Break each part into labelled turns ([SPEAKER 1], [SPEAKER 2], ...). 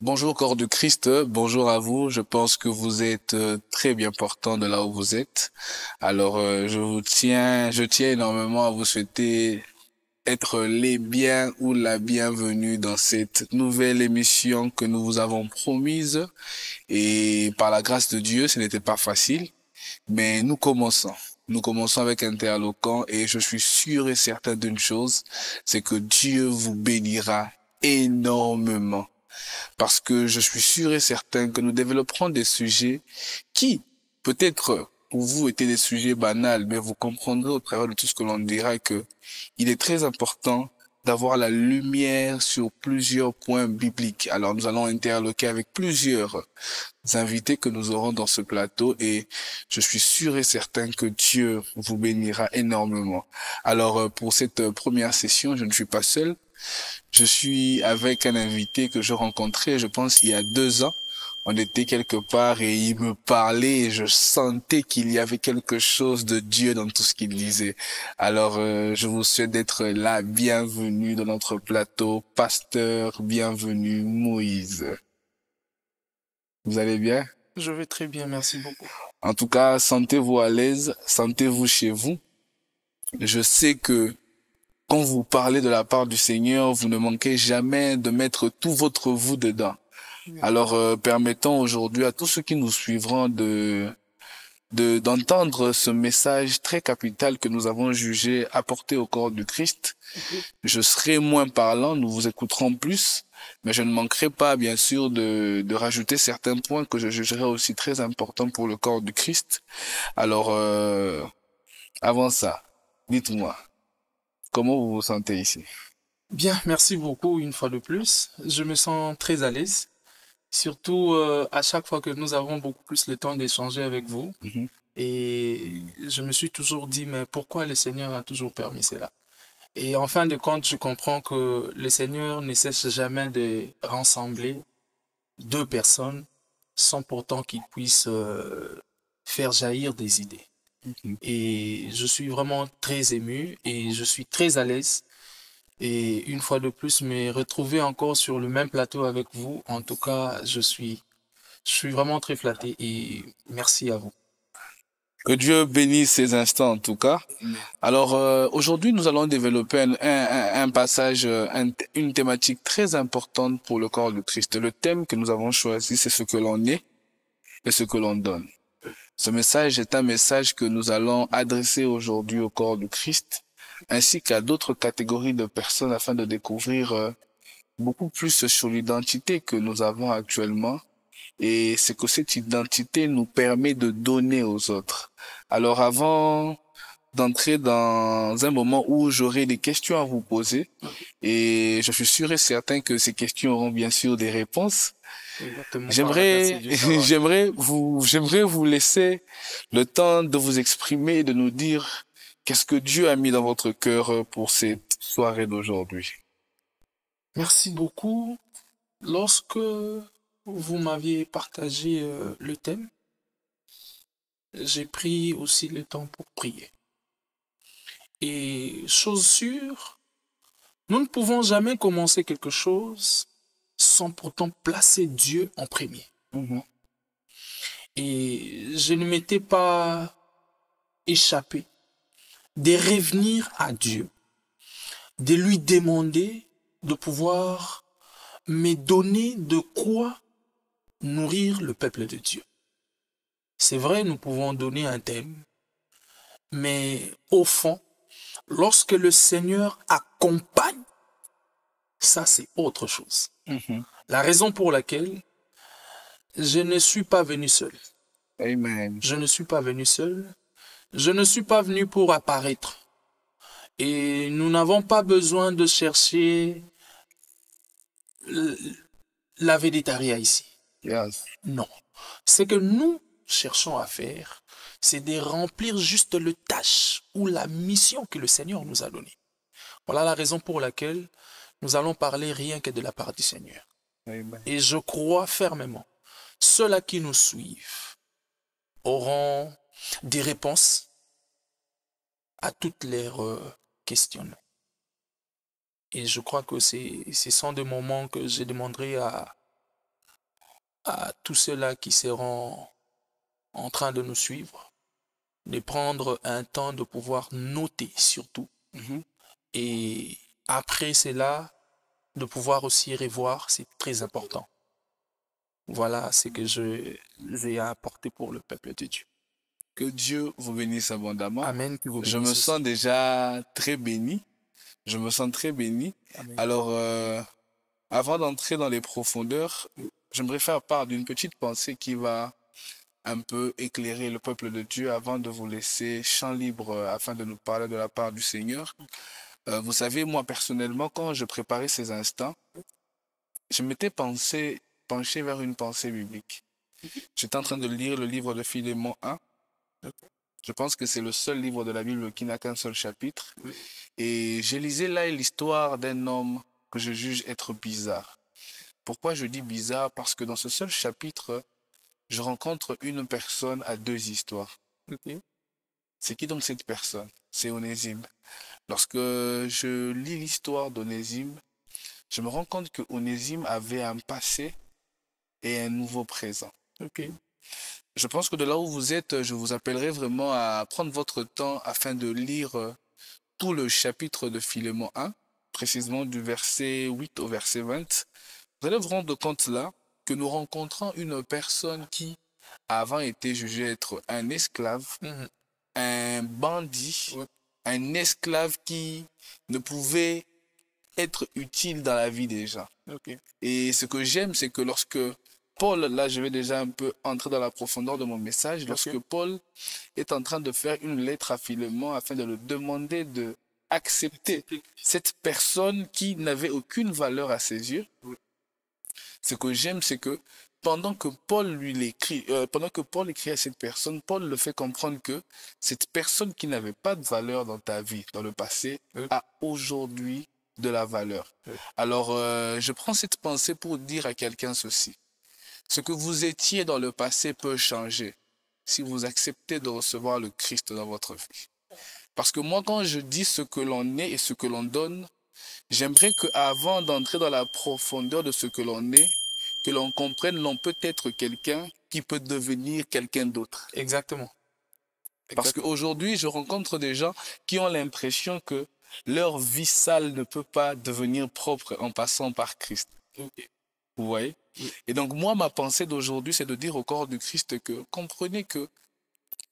[SPEAKER 1] Bonjour corps de Christ, bonjour à vous. Je pense que vous êtes très bien portant de là où vous êtes. Alors je tiens énormément à vous souhaiter être les biens ou la bienvenue dans cette nouvelle émission que nous vous avons promise. Et par la grâce de Dieu, ce n'était pas facile, mais nous commençons. Nous commençons avec Interloquant et je suis sûr et certain d'une chose, c'est que Dieu vous bénira énormément parce que je suis sûr et certain que nous développerons des sujets qui, peut-être, pour vous étaient des sujets banals, mais vous comprendrez au travers de tout ce que l'on dira que il est très important d'avoir la lumière sur plusieurs points bibliques. Alors nous allons interloquer avec plusieurs invités que nous aurons dans ce plateau et je suis sûr et certain que Dieu vous bénira énormément. Alors pour cette première session, je ne suis pas seul. Je suis avec un invité que je rencontrais, je pense, il y a 2 ans. On était quelque part et il me parlait et je sentais qu'il y avait quelque chose de Dieu dans tout ce qu'il disait. Alors, je vous souhaite d'être là. Bienvenue dans notre plateau. Pasteur, bienvenue, Moïse. Vous allez bien?
[SPEAKER 2] Je vais très bien, merci beaucoup.
[SPEAKER 1] En tout cas, sentez-vous à l'aise, sentez-vous chez vous. Je sais que quand vous parlez de la part du Seigneur, vous ne manquez jamais de mettre tout votre vous dedans. Alors, permettons aujourd'hui à tous ceux qui nous suivront d'entendre ce message très capital que nous avons jugé apporter au corps du Christ. Je serai moins parlant, nous vous écouterons plus, mais je ne manquerai pas, bien sûr, de rajouter certains points que je jugerai aussi très importants pour le corps du Christ. Alors, avant ça, dites-moi, comment vous vous sentez ici?
[SPEAKER 2] Bien, merci beaucoup une fois de plus. Je me sens très à l'aise, surtout à chaque fois que nous avons beaucoup plus le temps d'échanger avec vous.
[SPEAKER 1] Mhm.
[SPEAKER 2] Et je me suis toujours dit, mais pourquoi le Seigneur a toujours permis cela? Et en fin de compte, je comprends que le Seigneur ne cesse jamais de rassembler deux personnes sans pourtant qu'il puisse faire jaillir des idées.
[SPEAKER 1] Mhm.
[SPEAKER 2] Et je suis vraiment très ému et je suis très à l'aise. Et une fois de plus, me retrouver encore sur le même plateau avec vous, en tout cas, je suis vraiment très flatté et merci à vous.
[SPEAKER 1] Que Dieu bénisse ces instants en tout cas. Alors aujourd'hui, nous allons développer un passage, une thématique très importante pour le corps de Christ. Le thème que nous avons choisi, c'est ce que l'on est et ce que l'on donne. Ce message est un message que nous allons adresser aujourd'hui au corps de Christ, ainsi qu'à d'autres catégories de personnes afin de découvrir beaucoup plus sur l'identité que nous avons actuellement et c'est que cette identité nous permet de donner aux autres. Alors avant d'entrer dans un moment où j'aurai des questions à vous poser et je suis sûr et certain que ces questions auront bien sûr des réponses.
[SPEAKER 2] Exactement, par la grâce de
[SPEAKER 1] J'aimerais,
[SPEAKER 2] Dieu, ça va.
[SPEAKER 1] j'aimerais vous laisser le temps de vous exprimer et de nous dire qu'est-ce que Dieu a mis dans votre cœur pour cette soirée d'aujourd'hui.
[SPEAKER 2] Merci beaucoup. Lorsque vous m'aviez partagé le thème, j'ai pris aussi le temps pour prier. Et chose sûre, nous ne pouvons jamais commencer quelque chose sans pourtant placer Dieu en premier.
[SPEAKER 1] Mhm.
[SPEAKER 2] Et je ne m'étais pas échappé de revenir à Dieu, de lui demander de pouvoir me donner de quoi nourrir le peuple de Dieu. C'est vrai, nous pouvons donner un thème, mais au fond, lorsque le Seigneur accompagne, ça c'est autre chose.
[SPEAKER 1] Mhm.
[SPEAKER 2] La raison pour laquelle je ne suis pas venu seul.
[SPEAKER 1] Amen.
[SPEAKER 2] Je ne suis pas venu seul. Je ne suis pas venu pour apparaître. Et nous n'avons pas besoin de chercher la végétaria ici.
[SPEAKER 1] Yes.
[SPEAKER 2] Non. Ce que nous cherchons à faire, c'est de remplir juste le tâche ou la mission que le Seigneur nous a donnée. Voilà la raison pour laquelle nous allons parler rien que de la part du Seigneur.
[SPEAKER 1] Amen.
[SPEAKER 2] Et je crois fermement, ceux-là qui nous suivent auront des réponses à toutes leurs questionnements. Et je crois que ce sont des moments que je demanderai à tous ceux-là qui seront en train de nous suivre de prendre un temps de pouvoir noter surtout. Et après cela, de pouvoir aussi revoir, c'est très important. Voilà ce que j'ai à apporter pour le peuple de Dieu.
[SPEAKER 1] Que Dieu vous bénisse abondamment.
[SPEAKER 2] Amen. Que vous
[SPEAKER 1] Je me
[SPEAKER 2] bénisse
[SPEAKER 1] sens
[SPEAKER 2] aussi.
[SPEAKER 1] déjà très béni. Je me sens très béni.
[SPEAKER 2] Amen.
[SPEAKER 1] Alors, avant d'entrer dans les profondeurs, j'aimerais faire part d'une petite pensée qui va un peu éclairer le peuple de Dieu avant de vous laisser champ libre afin de nous parler de la part du Seigneur. Vous savez, moi personnellement, quand je préparais ces instants, je m'étais penché vers une pensée biblique. J'étais en train de lire le livre de Philémon 1. Je pense que c'est le seul livre de la Bible qui n'a qu'un seul chapitre. Et je lisais là l'histoire d'un homme que je juge être bizarre. Pourquoi je dis bizarre? Parce que dans ce seul chapitre, je rencontre une personne à deux histoires. C'est qui donc cette personne? C'est Onésime. Lorsque je lis l'histoire d'Onésime, je me rends compte que Onésime avait un passé et un nouveau présent. Je pense que de là où vous êtes, je vous appellerai vraiment à prendre votre temps afin de lire tout le chapitre de Philémon 1, précisément du verset 8 au verset 20. Vous allez vous rendre compte là que nous rencontrons une personne qui avant était jugée être un esclave, un bandit, un esclave qui ne pouvait être utile dans la vie des gens. Et ce que j'aime, c'est que lorsque Paul, là je vais déjà un peu entrer dans la profondeur de mon message, lorsque Paul est en train de faire une lettre à Philémon afin de le demander de accepter cette personne qui n'avait aucune valeur à ses yeux, ce que j'aime, c'est que pendant que Paul écrit à cette personne, Paul le fait comprendre que cette personne qui n'avait pas de valeur dans ta vie, dans le passé, a aujourd'hui de la valeur. Alors, je prends cette pensée pour dire à quelqu'un ceci. Ce que vous étiez dans le passé peut changer si vous acceptez de recevoir le Christ dans votre vie. Parce que moi, quand je dis ce que l'on est et ce que l'on donne, j'aimerais qu'avant d'entrer dans la profondeur de ce que l'on est, que l'on comprenne l'on peut être quelqu'un qui peut devenir quelqu'un d'autre.
[SPEAKER 2] Exactement.
[SPEAKER 1] Parce qu'aujourd'hui, je rencontre des gens qui ont l'impression que leur vie sale ne peut pas devenir propre en passant par Christ. Vous voyez? Et donc moi, ma pensée d'aujourd'hui, c'est de dire au corps du Christ que comprenez que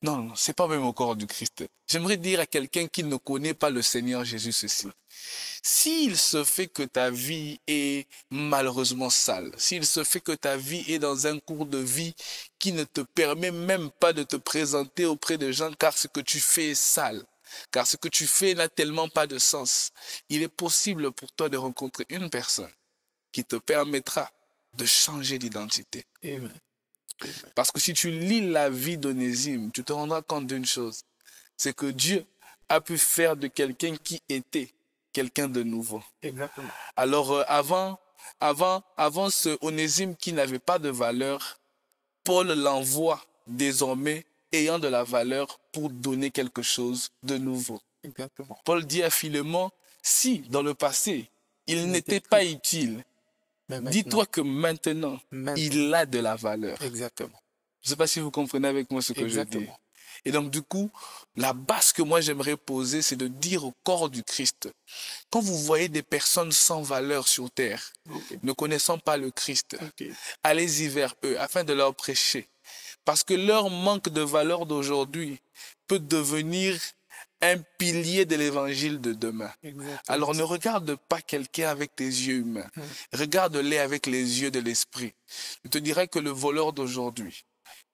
[SPEAKER 1] non, c'est pas même au corps du Christ. J'aimerais dire à quelqu'un qui ne connaît pas le Seigneur Jésus ceci. S'il se fait que ta vie est malheureusement sale, s'il se fait que ta vie est dans un cours de vie qui ne te permet même pas de te présenter auprès des gens car ce que tu fais est sale, car ce que tu fais n'a tellement pas de sens, il est possible pour toi de rencontrer une personne qui te permettra de changer d'identité. Parce que si tu lis la vie d'Onésime, tu te rendras compte d'une chose, c'est que Dieu a pu faire de quelqu'un qui était quelqu'un de nouveau.
[SPEAKER 2] Exactement.
[SPEAKER 1] Alors avant ce Onésime qui n'avait pas de valeur, Paul l'envoie désormais ayant de la valeur pour donner quelque chose de nouveau.
[SPEAKER 2] Exactement.
[SPEAKER 1] Paul dit à Philémon, si dans le passé il n'était pas utile, dis-toi que maintenant, il a de la valeur.
[SPEAKER 2] Exactement.
[SPEAKER 1] Je ne sais pas si vous comprenez avec moi ce que je dis. Et donc, du coup, la base que moi j'aimerais poser, c'est de dire au corps du Christ, quand vous voyez des personnes sans valeur sur terre, ne connaissant pas le Christ, allez-y vers eux afin de leur prêcher. Parce que leur manque de valeur d'aujourd'hui peut devenir un pilier de l'évangile de demain. Alors ne regarde pas quelqu'un avec tes yeux humains. Regarde-les avec les yeux de l'esprit. Je te dirais que le voleur d'aujourd'hui,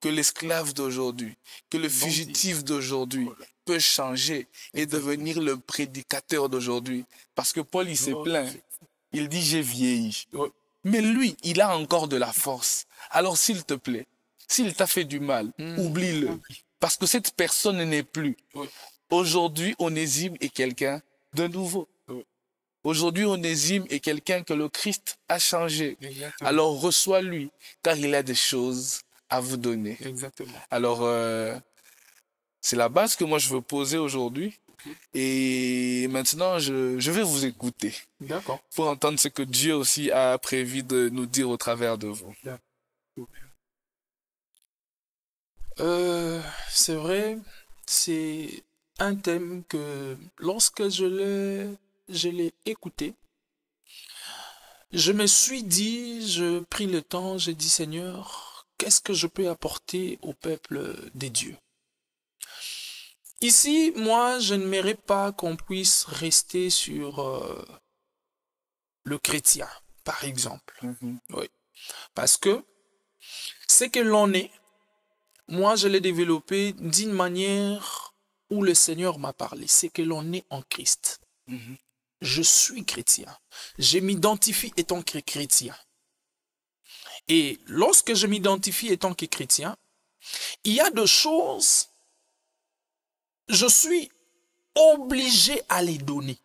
[SPEAKER 1] que l'esclave d'aujourd'hui, que le fugitif d'aujourd'hui peut changer et devenir le prédicateur d'aujourd'hui. Parce que Paul, il s'est plaint. Il dit, j'ai vieilli. Mais lui, il a encore de la force. Alors s'il te plaît, s'il t'a fait du mal, oublie-le. Parce que cette personne n'est plus. Aujourd'hui, Onésime est quelqu'un de nouveau. Aujourd'hui, Onésime est quelqu'un que le Christ a changé. Alors reçois-lui, car il a des choses à vous donner. Alors, c'est la base que moi je veux poser aujourd'hui. Et maintenant, je vais vous écouter. Pour entendre ce que Dieu aussi a prévu de nous dire au travers de vous.
[SPEAKER 2] C'est vrai, c'est un thème que lorsque je l'ai écouté, je me suis dit, je pris le temps, j'ai dit Seigneur, qu'est-ce que je peux apporter au peuple des dieux? Ici, moi, je ne mérite pas qu'on puisse rester sur le chrétien, par exemple. Oui. Parce que ce que l'on est, moi, je l'ai développé d'une manière où le Seigneur m'a parlé. C'est que l'on est en Christ. Je suis chrétien. Je m'identifie étant que chrétien. Et lorsque je m'identifie étant que chrétien, il y a des choses, je suis obligé à les donner.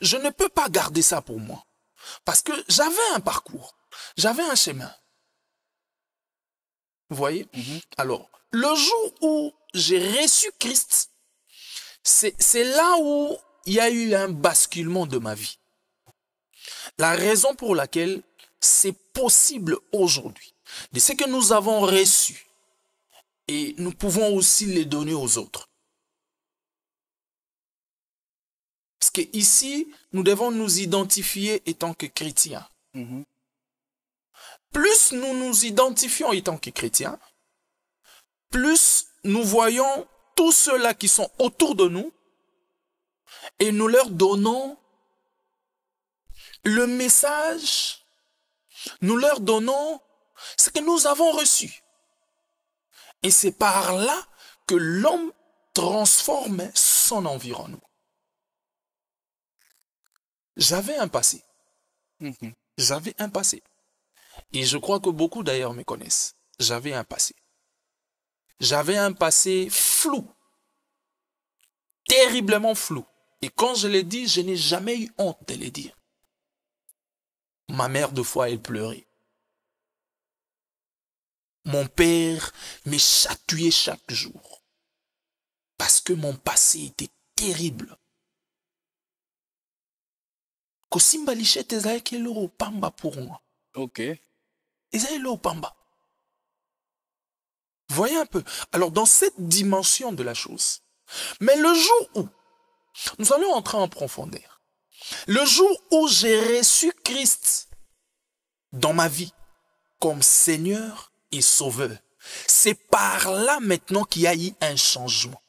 [SPEAKER 2] Je ne peux pas garder ça pour moi. Parce que j'avais un parcours, j'avais un chemin. Vous voyez? Alors, le jour où j'ai reçu Christ, c'est là où il y a eu un basculement de ma vie. La raison pour laquelle c'est possible aujourd'hui, de ce que nous avons reçu, et nous pouvons aussi les donner aux autres. Parce que ici, nous devons nous identifier étant que chrétiens. Plus nous nous identifions étant que chrétiens, plus nous voyons tous ceux-là qui sont autour de nous et nous leur donnons le message, nous leur donnons ce que nous avons reçu. Et c'est par là que l'homme transforme son environnement. J'avais un passé. J'avais un passé. Et je crois que beaucoup d'ailleurs me connaissent. J'avais un passé. J'avais un passé flou. Terriblement flou. Et quand je l'ai dit, je n'ai jamais eu honte de le dire. Ma mère, deux fois, elle pleurait. Mon père me chatouillait chaque jour. Parce que mon passé était terrible. Kosimba lichette ezalaki eloko pamba pour moi.
[SPEAKER 1] Ok.
[SPEAKER 2] Ezalaki eloko pamba. Voyez un peu. Alors, dans cette dimension de la chose, mais le jour où, nous allons entrer en profondeur, le jour où j'ai reçu Christ dans ma vie comme Seigneur et Sauveur, c'est par là maintenant qu'il y a eu un changement.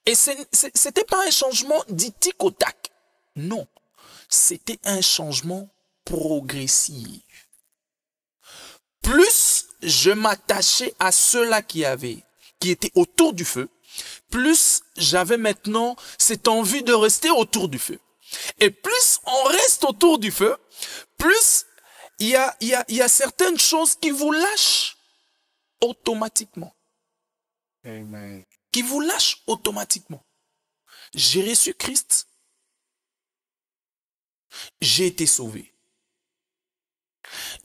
[SPEAKER 2] Et ce n'était pas un changement dit tic au tac. Non, c'était un changement progressif. Plus je m'attachais à ceux-là qui étaient autour du feu, plus j'avais maintenant cette envie de rester autour du feu. Et plus on reste autour du feu, plus il y a certaines choses qui vous lâchent automatiquement.
[SPEAKER 1] Amen.
[SPEAKER 2] Qui vous lâchent automatiquement. J'ai reçu Christ. J'ai été sauvé.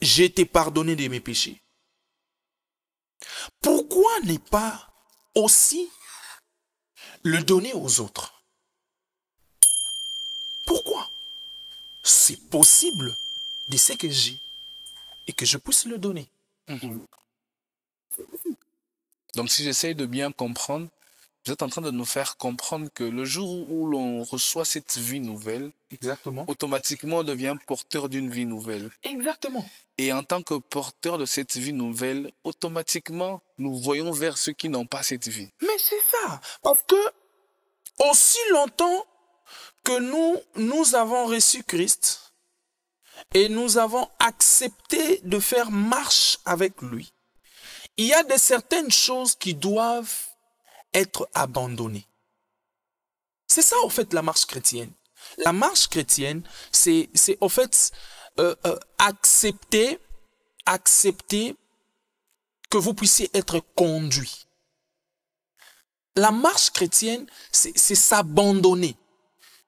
[SPEAKER 2] J'ai été pardonné de mes péchés. Pourquoi ne pas aussi le donner aux autres? Pourquoi? C'est possible de ce que j'ai et que je puisse le donner.
[SPEAKER 1] Donc, si j'essaye de bien comprendre, vous êtes en train de nous faire comprendre que le jour où l'on reçoit cette vie nouvelle,
[SPEAKER 2] Exactement.
[SPEAKER 1] automatiquement on devient porteur d'une vie nouvelle.
[SPEAKER 2] Exactement.
[SPEAKER 1] Et en tant que porteur de cette vie nouvelle, automatiquement, nous voyons vers ceux qui n'ont pas cette vie.
[SPEAKER 2] Mais c'est ça. Parce que aussi longtemps que nous avons reçu Christ et nous avons accepté de faire marche avec lui, il y a de certaines choses qui doivent être abandonnées. C'est ça, au fait, la marche chrétienne. La marche chrétienne, c'est au fait accepter que vous puissiez être conduit. La marche chrétienne, c'est s'abandonner.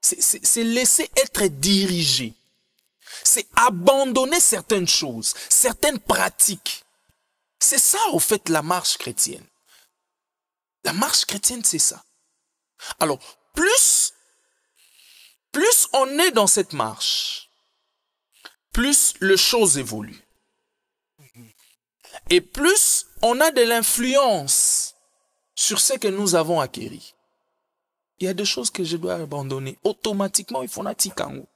[SPEAKER 2] C'est laisser être dirigé. C'est abandonner certaines choses, certaines pratiques. C'est ça, au fait, la marche chrétienne. La marche chrétienne, c'est ça. Alors, plus on est dans cette marche, plus les choses évoluent. et plus on a de l'influence sur ce que nous avons acquis. Il y a des choses que je dois abandonner. Automatiquement, il faut natikango.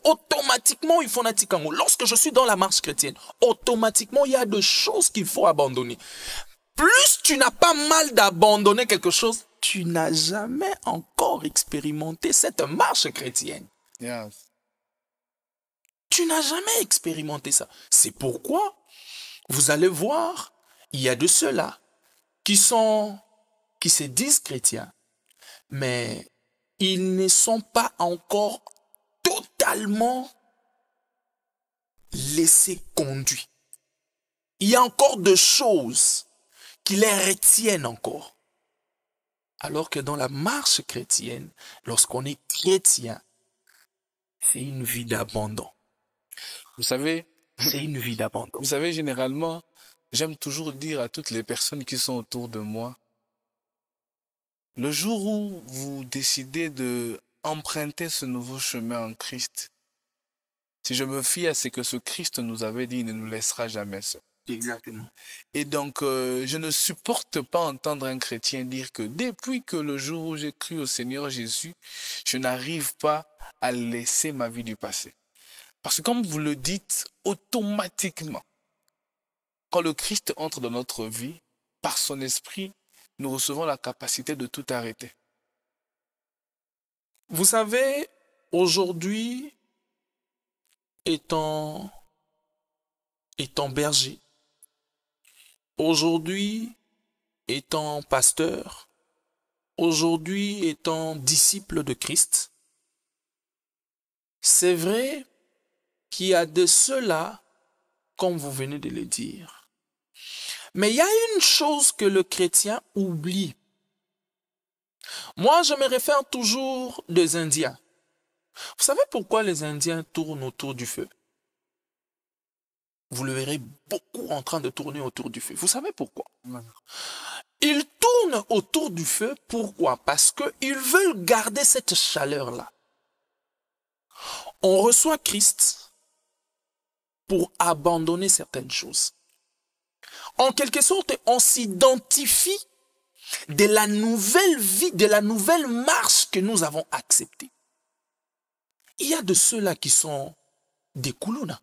[SPEAKER 2] Automatiquement, il faut natikango. Lorsque je suis dans la marche chrétienne, automatiquement, il y a des choses qu'il faut abandonner. Plus tu n'as pas mal d'abandonner quelque chose, tu n'as jamais encore expérimenté cette marche chrétienne.
[SPEAKER 1] Yes.
[SPEAKER 2] Tu n'as jamais expérimenté ça. C'est pourquoi vous allez voir, il y a de ceux-là qui se disent chrétiens, mais ils ne sont pas encore totalement laissés conduits. Il y a encore des choses qui les retiennent encore. Alors que dans la marche chrétienne, lorsqu'on est chrétien, c'est une vie d'abandon.
[SPEAKER 1] Vous savez,
[SPEAKER 2] C'est une vie d'abandon.
[SPEAKER 1] vous savez, généralement, j'aime toujours dire à toutes les personnes qui sont autour de moi, le jour où vous décidez de emprunter ce nouveau chemin en Christ, si je me fie à ce que ce Christ nous avait dit, il ne nous laissera jamais seuls.
[SPEAKER 2] Exactement.
[SPEAKER 1] Et donc, je ne supporte pas entendre un chrétien dire que depuis que le jour où j'ai cru au Seigneur Jésus, je n'arrive pas à laisser ma vie du passé. Parce que comme vous le dites, automatiquement, quand le Christ entre dans notre vie, par son esprit, nous recevons la capacité de tout arrêter.
[SPEAKER 2] Vous savez, aujourd'hui, étant berger, aujourd'hui, étant pasteur, aujourd'hui, étant disciple de Christ, c'est vrai qu'il y a de ceux-là, comme vous venez de le dire. Mais il y a une chose que le chrétien oublie. Moi, je me réfère toujours aux Indiens. Vous savez pourquoi les Indiens tournent autour du feu? Vous le verrez beaucoup en train de tourner autour du feu. Vous savez pourquoi? Ils tournent autour du feu. Pourquoi? Parce qu'ils veulent garder cette chaleur-là. On reçoit Christ pour abandonner certaines choses. En quelque sorte, on s'identifie de la nouvelle vie, de la nouvelle marche que nous avons acceptée. Il y a de ceux-là qui sont des Koulouna.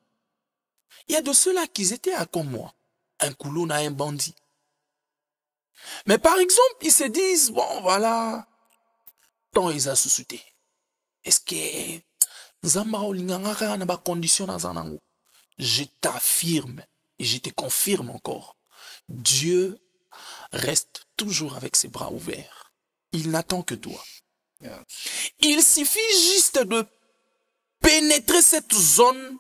[SPEAKER 2] Il y a de ceux-là qui étaient comme moi. Un Koulouna, un bandit. Mais par exemple, ils se disent, bon voilà, tant ils ont suscité. Est-ce que je t'affirme et je te confirme encore, Dieu reste toujours avec ses bras ouverts. Il n'attend que toi. Il suffit juste de pénétrer cette zone,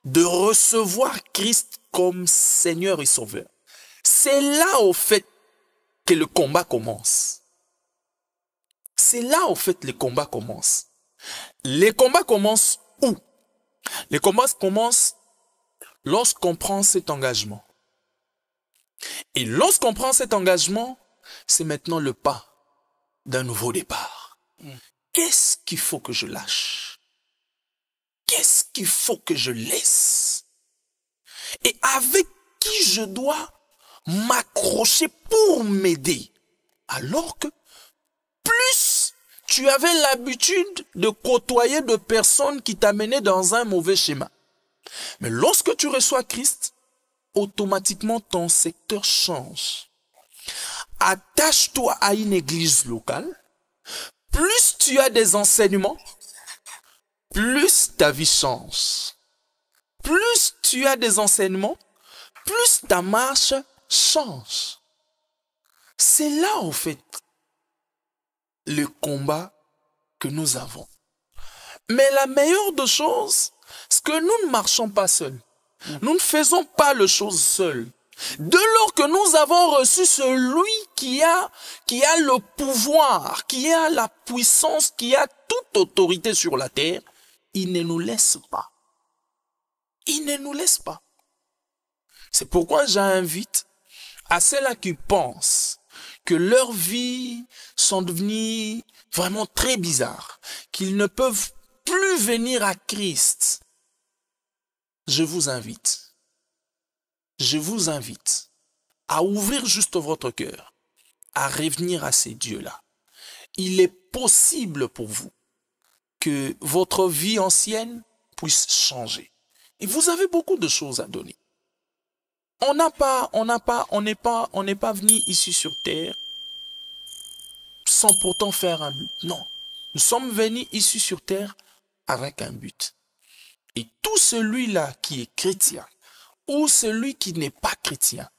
[SPEAKER 2] de recevoir Christ comme Seigneur et Sauveur. C'est là, au fait, que le combat commence. C'est là, au fait, le combat commence. Les combats commencent où? Les combats commencent lorsqu'on prend cet engagement. Et lorsqu'on prend cet engagement, c'est maintenant le pas d'un nouveau départ. Qu'est-ce qu'il faut que je lâche? Qu'est-ce qu'il faut que je laisse? Et avec qui je dois m'accrocher pour m'aider? Alors que plus tu avais l'habitude de côtoyer de personnes qui t'amenaient dans un mauvais schéma. Mais lorsque tu reçois Christ, automatiquement ton secteur change. Attache-toi à une église locale. Plus tu as des enseignements, plus ta vie change. Plus tu as des enseignements, plus ta marche change. C'est là, en fait, le combat que nous avons. Mais la meilleure des choses, c'est que nous ne marchons pas seuls. Nous ne faisons pas les choses seuls. Dès lors que nous avons reçu celui qui a le pouvoir, qui a la puissance, qui a toute autorité sur la terre, il ne nous laisse pas. Il ne nous laisse pas. C'est pourquoi j'invite à ceux-là qui pensent que leur vie sont devenues vraiment très bizarres, qu'ils ne peuvent plus venir à Christ. Je vous invite je vous invite à ouvrir juste votre cœur, à revenir à ces dieux-là. Il est possible pour vous que votre vie ancienne puisse changer. Et vous avez beaucoup de choses à donner. On n'est pas venu ici sur terre sans pourtant faire un but. Non. Nous sommes venus ici sur terre avec un but. Et tout celui-là qui est chrétien ou celui qui n'est pas chrétien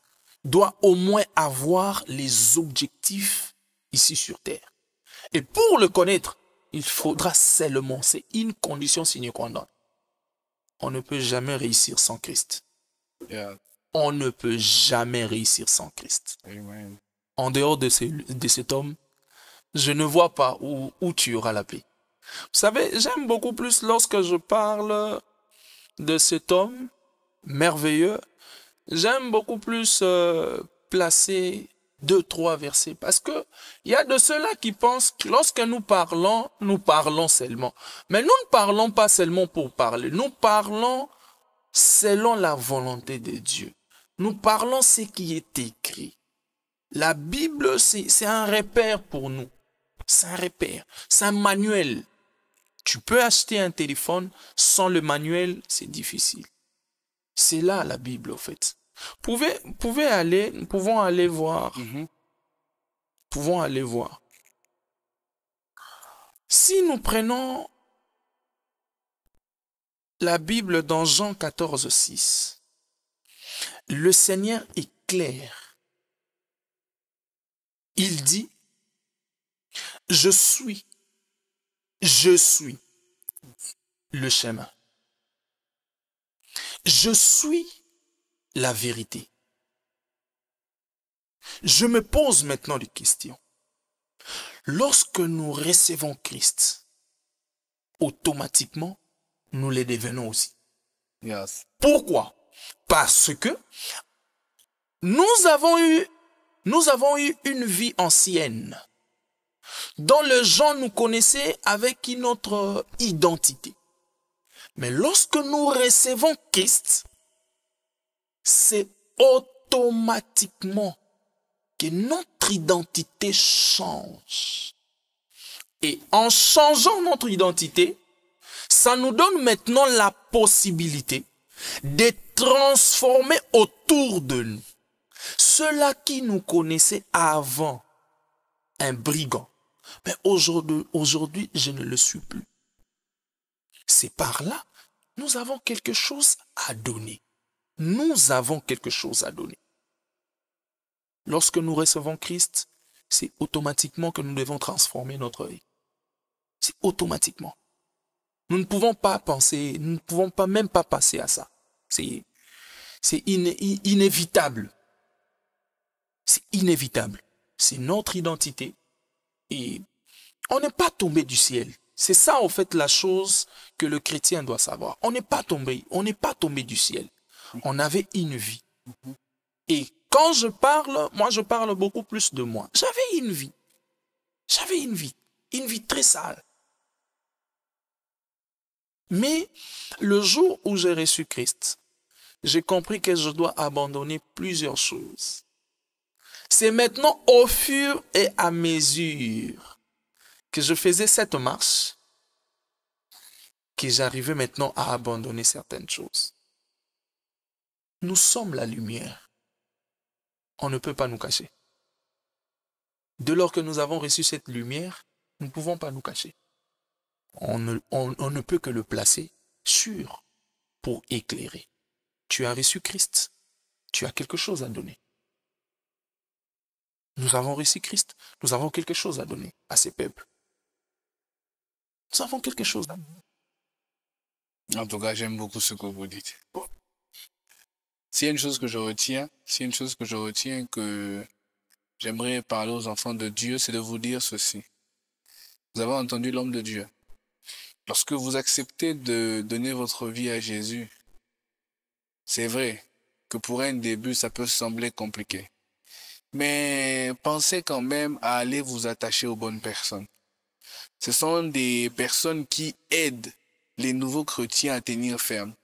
[SPEAKER 2] doit au moins avoir les objectifs ici sur terre. Et pour le connaître, il faudra seulement, c'est une condition sine qua non. On ne peut jamais réussir sans Christ.
[SPEAKER 1] Yeah.
[SPEAKER 2] On ne peut jamais réussir sans Christ.
[SPEAKER 1] Amen.
[SPEAKER 2] En dehors de cet homme, je ne vois pas où tu auras la paix. Vous savez, j'aime beaucoup plus lorsque je parle de cet homme merveilleux. J'aime beaucoup plus placer 2-3 versets. Parce que il y a de ceux-là qui pensent que lorsque nous parlons seulement. Mais nous ne parlons pas seulement pour parler. Nous parlons selon la volonté de Dieu. Nous parlons ce qui est écrit. La Bible, c'est un repère pour nous. C'est un repère. C'est un manuel. Tu peux acheter un téléphone sans le manuel, c'est difficile. C'est là la Bible, en fait. Nous pouvons aller voir. Pouvons aller voir. Si nous prenons la Bible dans Jean 14, 6, le Seigneur est clair. Il dit, je suis le chemin. Je suis la vérité. Je me pose maintenant des questions. Lorsque nous recevons Christ, automatiquement, nous les devenons aussi.
[SPEAKER 1] Yes.
[SPEAKER 2] Pourquoi? Parce que nous avons eu une vie ancienne dont les gens nous connaissaient avec une autre identité. Mais lorsque nous recevons Christ, c'est automatiquement que notre identité change. Et en changeant notre identité, ça nous donne maintenant la possibilité de transformer autour de nous ceux-là qui nous connaissaient avant un brigand. Mais aujourd'hui, je ne le suis plus. C'est par là, nous avons quelque chose à donner. Nous avons quelque chose à donner. Lorsque nous recevons Christ, c'est automatiquement que nous devons transformer notre vie. C'est automatiquement. Nous ne pouvons pas penser, nous ne pouvons pas même pas passer à ça. C'est inévitable. C'est inévitable. C'est notre identité. Et on n'est pas tombé du ciel. C'est ça, en fait, la chose que le chrétien doit savoir. On n'est pas tombé du ciel. On avait une vie. Et quand je parle, moi je parle beaucoup plus de moi. J'avais une vie. Une vie très sale. Mais le jour où j'ai reçu Christ, j'ai compris que je dois abandonner plusieurs choses. C'est maintenant au fur et à mesure que je faisais cette marche que j'arrivais maintenant à abandonner certaines choses. Nous sommes la lumière. On ne peut pas nous cacher. Dès lors que nous avons reçu cette lumière, nous ne pouvons pas nous cacher. On ne peut que le placer sûr pour éclairer. Tu as reçu Christ. Tu as quelque chose à donner. Nous avons reçu Christ. Nous avons quelque chose à donner à ces peuples. Nous avons quelque chose à donner.
[SPEAKER 1] En tout cas, j'aime beaucoup ce que vous dites. S'il y a une chose que je retiens, que j'aimerais parler aux enfants de Dieu, c'est de vous dire ceci. Vous avez entendu l'homme de Dieu. Lorsque vous acceptez de donner votre vie à Jésus, c'est vrai que pour un début, ça peut sembler compliqué. Mais pensez quand même à aller vous attacher aux bonnes personnes. Ce sont des personnes qui aident les nouveaux chrétiens à tenir ferme.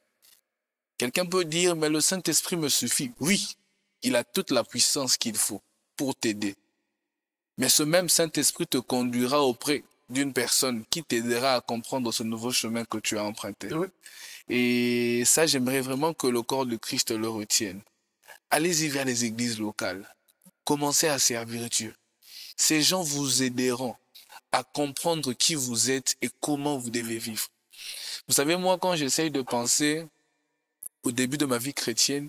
[SPEAKER 1] Quelqu'un peut dire, mais le Saint-Esprit me suffit. Oui, il a toute la puissance qu'il faut pour t'aider. Mais ce même Saint-Esprit te conduira auprès d'une personne qui t'aidera à comprendre ce nouveau chemin que tu as emprunté.
[SPEAKER 2] Oui.
[SPEAKER 1] Et ça, j'aimerais vraiment que le corps de Christ le retienne. Allez-y vers les églises locales. Commencez à servir Dieu. Ces gens vous aideront à comprendre qui vous êtes et comment vous devez vivre. Vous savez, moi, quand j'essaye de penser au début de ma vie chrétienne,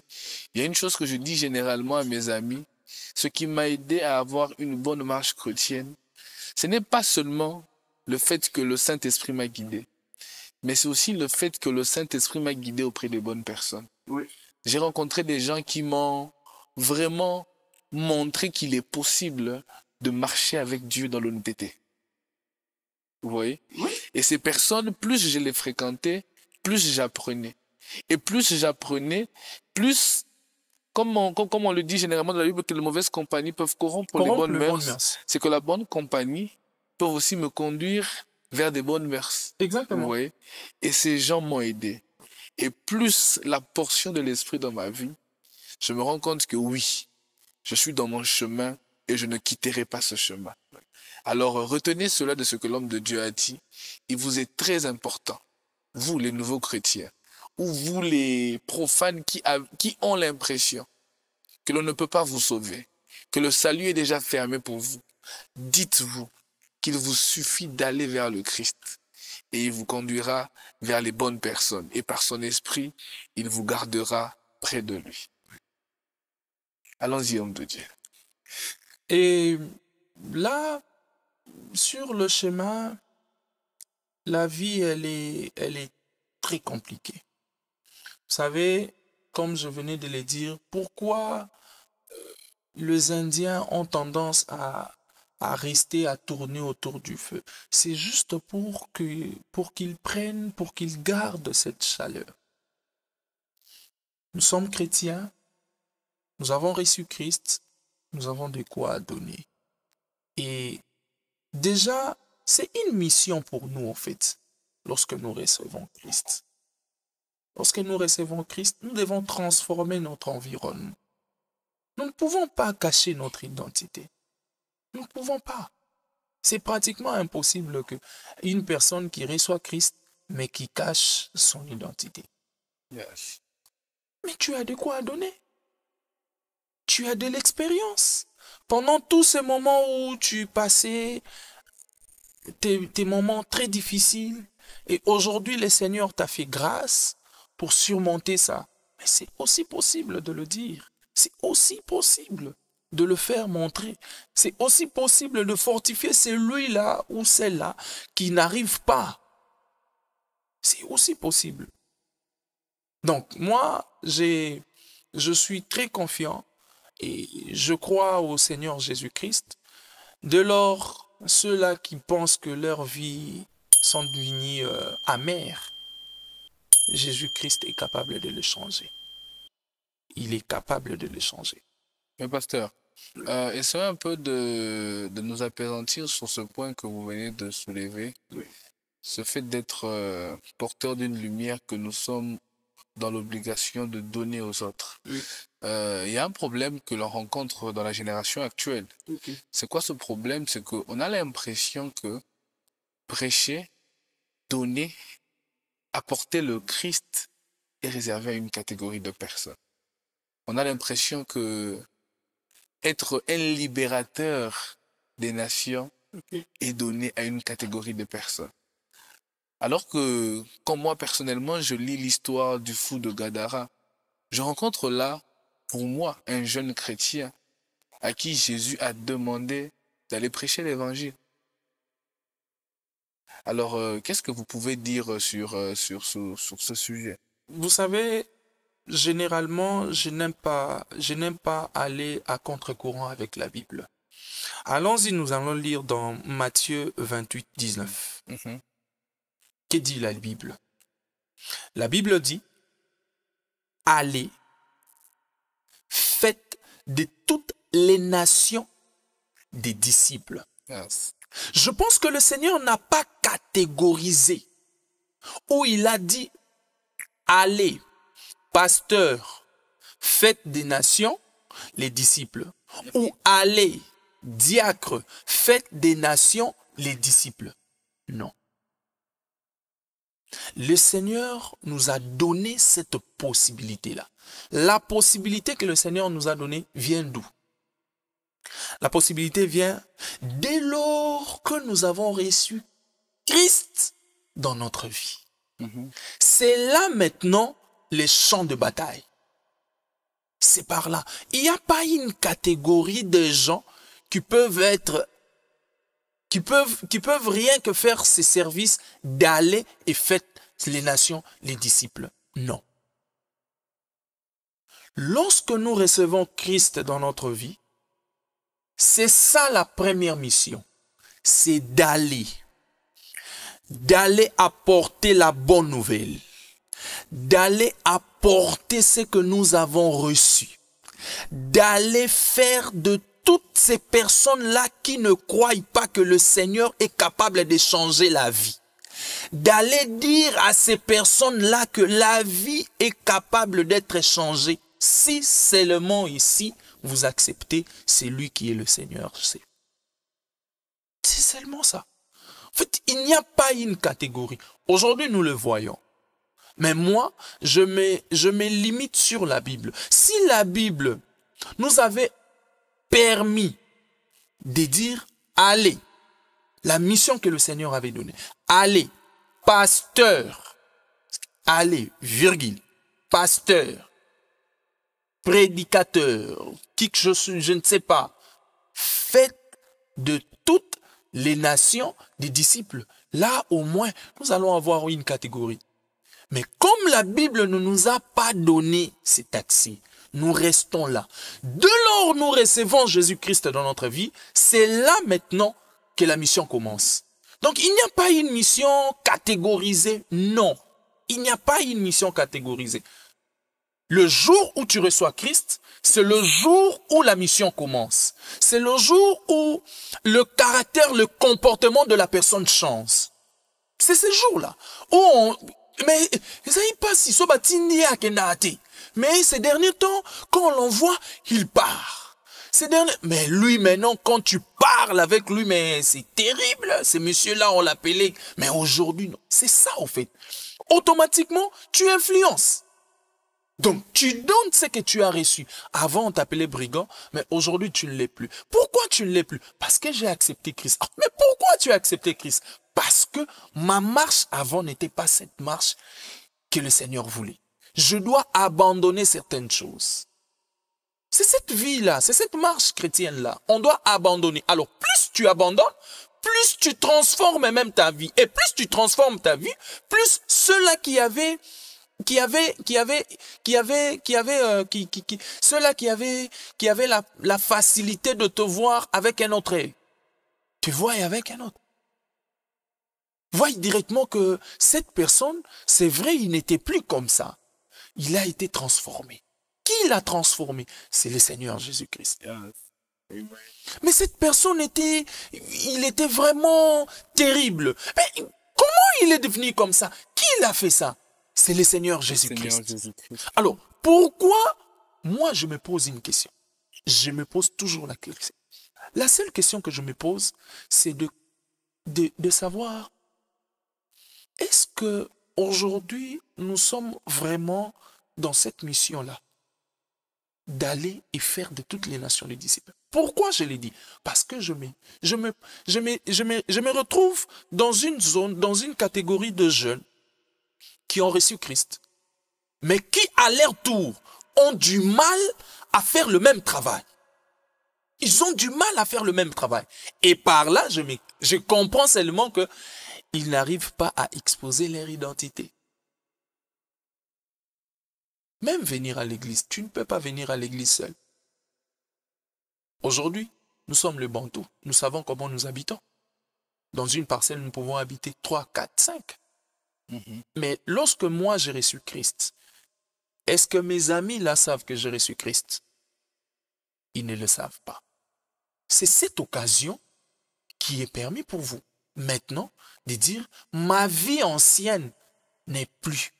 [SPEAKER 1] il y a une chose que je dis généralement à mes amis. Ce qui m'a aidé à avoir une bonne marche chrétienne, ce n'est pas seulement le fait que le Saint-Esprit m'a guidé, mais c'est aussi le fait que le Saint-Esprit m'a guidé auprès des bonnes personnes.
[SPEAKER 2] Oui.
[SPEAKER 1] J'ai rencontré des gens qui m'ont vraiment montré qu'il est possible de marcher avec Dieu dans l'honnêteté. Vous voyez?
[SPEAKER 2] Oui.
[SPEAKER 1] Et ces personnes, plus je les fréquentais, plus j'apprenais. Et plus j'apprenais, plus, comme on le dit généralement dans la Bible, que les mauvaises compagnies peuvent corrompre les bonnes mœurs, c'est que la bonne compagnie peut aussi me conduire vers des bonnes mœurs.
[SPEAKER 2] Exactement.
[SPEAKER 1] Vous voyez? Et ces gens m'ont aidé. Et plus la portion de l'esprit dans ma vie, je me rends compte que oui, je suis dans mon chemin et je ne quitterai pas ce chemin. Alors retenez cela de ce que l'homme de Dieu a dit. Il vous est très important, vous les nouveaux chrétiens, ou vous les profanes qui ont l'impression que l'on ne peut pas vous sauver, que le salut est déjà fermé pour vous. Dites-vous qu'il vous suffit d'aller vers le Christ et il vous conduira vers les bonnes personnes. Et par son esprit, il vous gardera près de lui. Allons-y, homme de Dieu.
[SPEAKER 2] Et là, sur le chemin, la vie, elle est très compliquée. Vous savez, comme je venais de le dire, pourquoi les Indiens ont tendance à rester, à tourner autour du feu? C'est juste pour qu'ils prennent, pour qu'ils gardent cette chaleur. Nous sommes chrétiens, nous avons reçu Christ, nous avons de quoi donner. Et déjà, c'est une mission pour nous, en fait, lorsque nous recevons Christ. Lorsque nous recevons Christ, nous devons transformer notre environnement. Nous ne pouvons pas cacher notre identité. Nous ne pouvons pas. C'est pratiquement impossible qu'une personne qui reçoit Christ, mais qui cache son identité.
[SPEAKER 1] Yes.
[SPEAKER 2] Mais tu as de quoi donner. Tu as de l'expérience. Pendant tous ces moments où tu passais tes moments très difficiles, et aujourd'hui le Seigneur t'a fait grâce pour surmonter ça. Mais c'est aussi possible de le dire. C'est aussi possible de le faire montrer. C'est aussi possible de fortifier celui-là ou celle-là qui n'arrive pas. C'est aussi possible. Donc, moi, je suis très confiant et je crois au Seigneur Jésus-Christ. De lors, ceux-là qui pensent que leur vie sont devenues amères, Jésus-Christ est capable de le changer. Il est capable de le changer.
[SPEAKER 1] Mais pasteur, essayez un peu de nous appesantir sur ce point que vous venez de soulever.
[SPEAKER 2] Oui.
[SPEAKER 1] Ce fait d'être porteur d'une lumière que nous sommes dans l'obligation de donner aux autres.
[SPEAKER 2] Oui.
[SPEAKER 1] Y a un problème que l'on rencontre dans la génération actuelle.
[SPEAKER 2] Okay.
[SPEAKER 1] C'est quoi ce problème? C'est qu'on a l'impression que prêcher, donner, apporter le Christ est réservé à une catégorie de personnes. On a l'impression que être un libérateur des nations est donné à une catégorie de personnes. Alors que, comme moi personnellement, je lis l'histoire du fou de Gadara, je rencontre là, pour moi, un jeune chrétien à qui Jésus a demandé d'aller prêcher l'évangile. Alors, qu'est-ce que vous pouvez dire sur ce sujet?
[SPEAKER 2] Vous savez, généralement, je n'aime pas aller à contre-courant avec la Bible. Allons-y, nous allons lire dans Matthieu 28, 19. Que dit la Bible? La Bible dit, allez, faites de toutes les nations des disciples.
[SPEAKER 1] Yes.
[SPEAKER 2] Je pense que le Seigneur n'a pas catégorisé, où il a dit, allez, pasteur, faites des nations les disciples. Ou allez, diacre, faites des nations les disciples. Non. Le Seigneur nous a donné cette possibilité-là. La possibilité que le Seigneur nous a donnée vient d'où? La possibilité vient dès lors que nous avons reçu Christ dans notre vie. C'est là maintenant les champs de bataille. C'est par là. Il n'y a pas une catégorie de gens qui peuvent être, qui peuvent rien que faire ces services d'aller et faites les nations, les disciples. Non. Lorsque nous recevons Christ dans notre vie, c'est ça la première mission. C'est d'aller apporter la bonne nouvelle, d'aller apporter ce que nous avons reçu, d'aller faire de toutes ces personnes-là qui ne croient pas que le Seigneur est capable de changer la vie, d'aller dire à ces personnes-là que la vie est capable d'être changée si seulement ici vous acceptez celui qui est le Seigneur. C'est seulement ça. En fait, il n'y a pas une catégorie. Aujourd'hui, nous le voyons. Mais moi, je me limite sur la Bible. Si la Bible nous avait permis de dire, allez, la mission que le Seigneur avait donnée, allez, pasteur, allez, virgule, pasteur, prédicateur, qui que je suis, je ne sais pas, faites de toutes les nations des disciples. Là, au moins, nous allons avoir une catégorie. Mais comme la Bible ne nous a pas donné cet accès, nous restons là. Dès lors nous recevons Jésus-Christ dans notre vie, c'est là maintenant que la mission commence. Donc il n'y a pas une mission catégorisée, non. Il n'y a pas une mission catégorisée. Le jour où tu reçois Christ, c'est le jour où la mission commence. C'est le jour où le caractère, le comportement de la personne change. C'est ce jour-là. Mais ces derniers temps, quand on l'envoie, il part. Mais lui, maintenant, quand tu parles avec lui, mais c'est terrible. Ces messieurs-là, on l'appelait. Mais aujourd'hui, non. C'est ça, au fait. Automatiquement, tu influences. Donc, tu donnes ce que tu as reçu. Avant, on t'appelait brigand, mais aujourd'hui, tu ne l'es plus. Pourquoi tu ne l'es plus? Parce que j'ai accepté Christ. Ah, mais pourquoi tu as accepté Christ? Parce que ma marche avant n'était pas cette marche que le Seigneur voulait. Je dois abandonner certaines choses. C'est cette vie-là, c'est cette marche chrétienne-là. On doit abandonner. Alors, plus tu abandonnes, plus tu transformes même ta vie. Et plus tu transformes ta vie, plus ceux-là ceux-là qui avaient la facilité de te voir avec un autre œil, tu vois avec un autre. Vois directement que cette personne, c'est vrai, il n'était plus comme ça. Il a été transformé. Qui l'a transformé? C'est le Seigneur Jésus-Christ. Yes. Mais cette personne il était vraiment terrible. Mais comment il est devenu comme ça? Qui l'a fait ça? C'est le Seigneur Jésus-Christ. Alors, pourquoi moi je me pose une question? Je me pose toujours la question. La seule question que je me pose, c'est de savoir, est-ce que aujourd'hui nous sommes vraiment dans cette mission-là d'aller et faire de toutes les nations les disciples? Pourquoi je l'ai dit? Parce que je me retrouve dans une zone, dans une catégorie de jeunes qui ont reçu Christ, mais qui à leur tour ont du mal à faire le même travail. Ils ont du mal à faire le même travail. Et par là, je comprends seulement qu'ils n'arrivent pas à exposer leur identité. Même venir à l'église, tu ne peux pas venir à l'église seul. Aujourd'hui, nous sommes le Bantou. Nous savons comment nous habitons. Dans une parcelle, nous pouvons habiter 3, 4, 5. Mais lorsque moi j'ai reçu Christ, est-ce que mes amis là savent que j'ai reçu Christ? Ils ne le savent pas. C'est cette occasion qui est permise pour vous maintenant de dire ma vie ancienne n'est plus.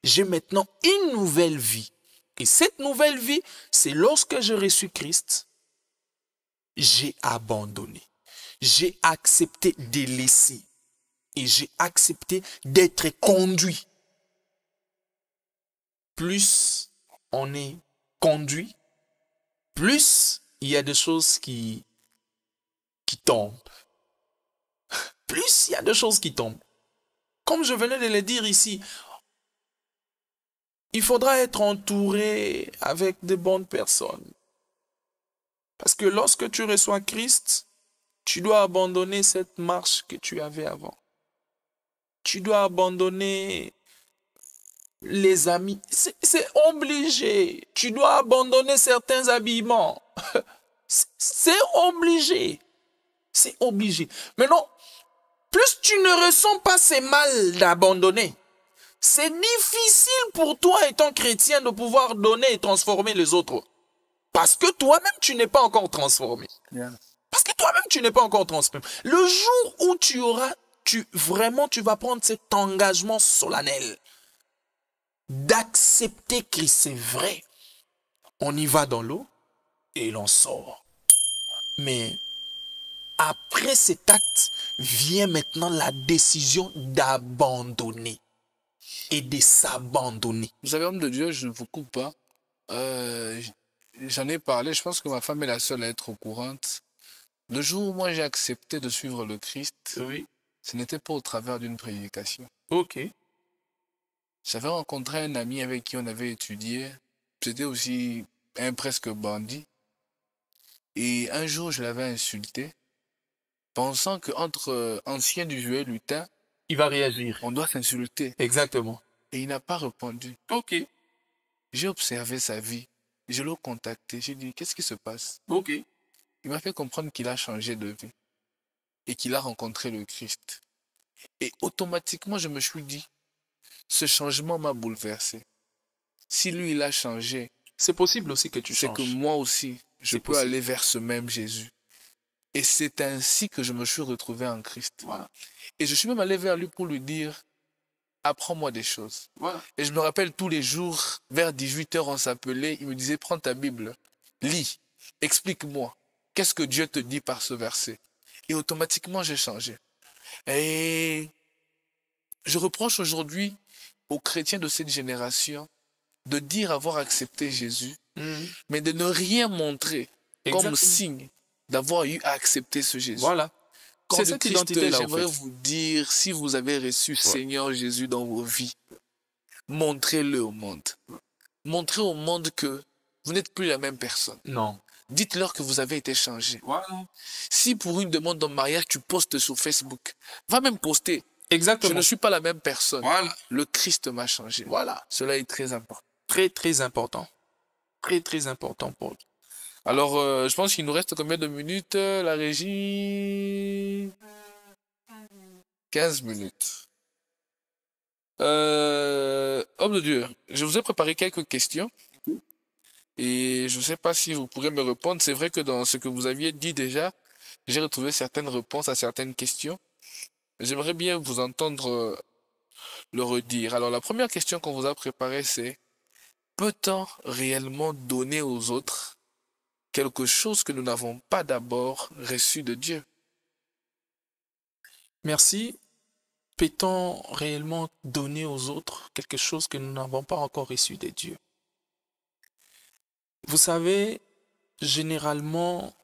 [SPEAKER 2] J'ai maintenant une nouvelle vie. Et cette nouvelle vie, c'est lorsque j'ai reçu Christ, j'ai abandonné. J'ai accepté de laisser. Et j'ai accepté d'être conduit. Plus on est conduit, plus il y a des choses qui tombent. Plus il y a des choses qui tombent. Comme je venais de le dire ici, il faudra être entouré avec de bonnes personnes. Parce que lorsque tu reçois Christ, tu dois abandonner cette marche que tu avais avant. Tu dois abandonner les amis. C'est obligé. Tu dois abandonner certains habillements. C'est obligé. C'est obligé. Maintenant, plus tu ne ressens pas ces mal d'abandonner, c'est difficile pour toi, étant chrétien, de pouvoir donner et transformer les autres. Parce que toi-même, tu n'es pas encore transformé.
[SPEAKER 1] Yeah.
[SPEAKER 2] Parce que toi-même, tu n'es pas encore transformé. Le jour où tu vas prendre cet engagement solennel d'accepter que c'est vrai, on y va dans l'eau et l'on sort. Mais après cet acte, vient maintenant la décision d'abandonner et de s'abandonner.
[SPEAKER 1] Vous savez, homme de Dieu, je ne vous coupe pas. J'en ai parlé, je pense que ma femme est la seule à être au courant. Le jour où moi j'ai accepté de suivre le Christ,
[SPEAKER 2] Oui.
[SPEAKER 1] ce n'était pas au travers d'une prédication.
[SPEAKER 2] Ok.
[SPEAKER 1] J'avais rencontré un ami avec qui on avait étudié. C'était aussi un presque bandit. Et un jour, je l'avais insulté, pensant qu'entre anciens du jeu et lutin,
[SPEAKER 2] Il va réagir.
[SPEAKER 1] on doit s'insulter.
[SPEAKER 2] Exactement.
[SPEAKER 1] Et il n'a pas répondu.
[SPEAKER 2] Ok.
[SPEAKER 1] J'ai observé sa vie. Je l'ai contacté. J'ai dit, qu'est-ce qui se passe?
[SPEAKER 2] Ok.
[SPEAKER 1] Il m'a fait comprendre qu'il a changé de vie et qu'il a rencontré le Christ. Et automatiquement, je me suis dit, ce changement m'a bouleversé. Si lui, il a changé,
[SPEAKER 2] C'est possible aussi que tu
[SPEAKER 1] c'est
[SPEAKER 2] changes.
[SPEAKER 1] que moi aussi, je
[SPEAKER 2] C'est
[SPEAKER 1] peux
[SPEAKER 2] possible.
[SPEAKER 1] aller vers ce même Jésus. Et c'est ainsi que je me suis retrouvé en Christ.
[SPEAKER 2] Voilà.
[SPEAKER 1] Et je suis même allé vers lui pour lui dire, apprends-moi des choses.
[SPEAKER 2] Voilà.
[SPEAKER 1] Et je me rappelle tous les jours, vers 18 h, on s'appelait, il me disait, prends ta Bible, lis, explique-moi, qu'est-ce que Dieu te dit par ce verset? Et automatiquement, j'ai changé. Et je reproche aujourd'hui aux chrétiens de cette génération de dire avoir accepté Jésus, mais de ne rien montrer comme
[SPEAKER 2] Exactement.
[SPEAKER 1] signe d'avoir eu à accepter ce Jésus.
[SPEAKER 2] Voilà.
[SPEAKER 1] Corps
[SPEAKER 2] C'est
[SPEAKER 1] du
[SPEAKER 2] cette
[SPEAKER 1] Christ,
[SPEAKER 2] identité-là, en
[SPEAKER 1] j'aimerais
[SPEAKER 2] fait.
[SPEAKER 1] vous dire, si vous avez reçu Seigneur Jésus dans vos vies, montrez-le au monde. Montrez au monde que vous n'êtes plus la même personne.
[SPEAKER 2] Non.
[SPEAKER 1] Dites-leur que vous avez été changé.
[SPEAKER 2] Voilà.
[SPEAKER 1] Si pour une demande de mariage, tu postes sur Facebook, va même poster. Je
[SPEAKER 2] Exactement.
[SPEAKER 1] ne suis pas la même personne.
[SPEAKER 2] Voilà.
[SPEAKER 1] Le Christ m'a changé.
[SPEAKER 2] Voilà.
[SPEAKER 1] Cela est très important.
[SPEAKER 2] Très, très important. Très, très important, Paul.
[SPEAKER 1] Alors, je pense qu'il nous reste combien de minutes, la régie? 15 minutes. Homme de Dieu, je vous ai préparé quelques questions. Et je ne sais pas si vous pourrez me répondre. C'est vrai que dans ce que vous aviez dit déjà, j'ai retrouvé certaines réponses à certaines questions. J'aimerais bien vous entendre le redire. Alors, la première question qu'on vous a préparée, c'est: peut-on réellement donner aux autres quelque chose que nous n'avons pas d'abord reçu de Dieu?
[SPEAKER 2] Merci. Peut-on réellement donner aux autres quelque chose que nous n'avons pas encore reçu de Dieu? Vous savez, généralement,